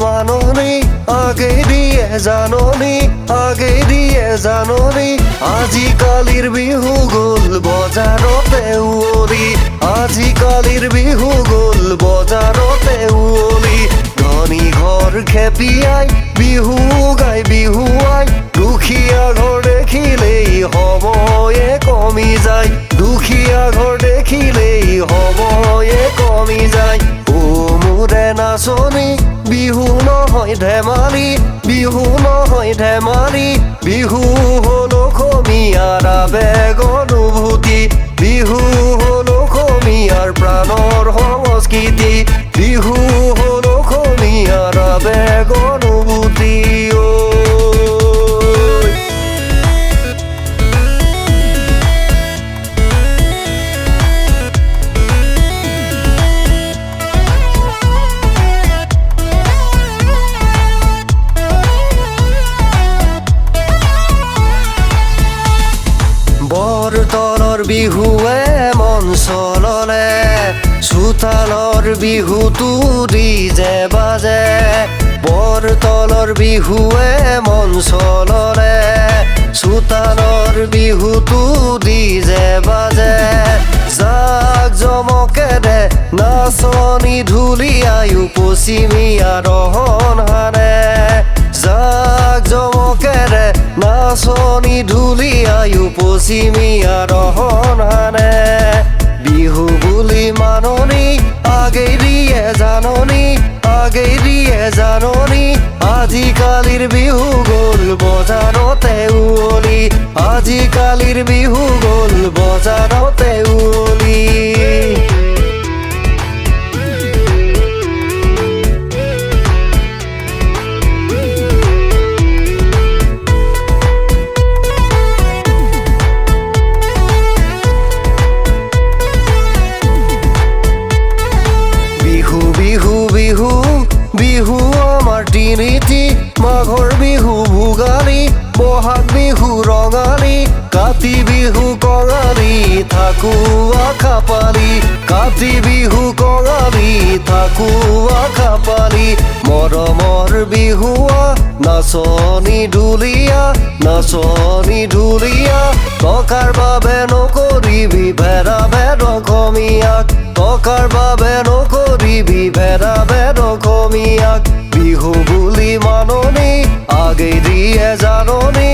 মাননি আগে দিয়ে জাননি আগে দিয়ে জাননি আজিকালিৰ বিহু গ'ল বজাৰতে উৱলি আজিকালিৰ বিহু গ'ল বজাৰতে উৱলি ধনী ঘৰ খেপিয়াই বিহু গাই বিহুৱাই দুখীয়া ঘৰ দেখিলেই সময়ে কমি যায় দুখীয়া ঘৰ দেখিলেই সময়ে কমি যায় ও মোৰে নাচনি বিহু নহয় ধেমালি বিহু নহয় ধেমালি বিহু হল অসমীয়াৰ আবেগ অনুভূতি বিহু হল অসমীয়াৰ প্ৰাণৰ সংস্কৃতি বিহু হল অসমীয়াৰ আবেগ অনুভূতি বৰতলৰ বিহুৱে মঞ্চ ল'লে চোতালৰ বিহুটো ডিজে বাজে বৰতলৰ বিহুৱে মঞ্চ ল'লে চোতালৰ বিহুটো ডিজে বাজে জাক জমকেৰে নাচনি ঢুলিয়ায়ো পশ্চিমীয়া ৰহন হানে জাক জমকেৰে নাচনি ঢুলিয়ায়ো পশ্চিমীয়া ৰহন হানে বিহু বুলি মাননি আগে দিয়ে জাননি আগে দিয়ে জাননি আজিকালিৰ বিহু গ'ল বজাৰতে উৱলি আজিকালিৰ বিহু গ'ল বজাৰতে উৱলি বিহু আমাৰ তিনিটি মাঘৰ বিহু ভোগালী বহাগ বিহু ৰঙালী কাতি বিহু কঙালী থাকো আশা পালি কাতি বিহু কঙালী থাকো আশা পালি মৰমৰ বিহুৱা নাচনি ঢুলীয়া টকাৰ বাবে নকৰিবি ভেদা ভেদ অসমীয়াক টকাৰ বাবে নকৰিবি ভেদা ভেদ অসমীয়াক বিহু বুলি মাননি আগে দিয়ে জাননি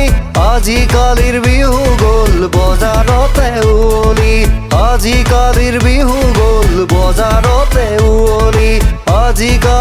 আজিকালিৰ বিহু গ'ল বজাৰতে উৱলি আজিকালিৰ বিহু গ'ল বজাৰতে উৱলি আজিকালি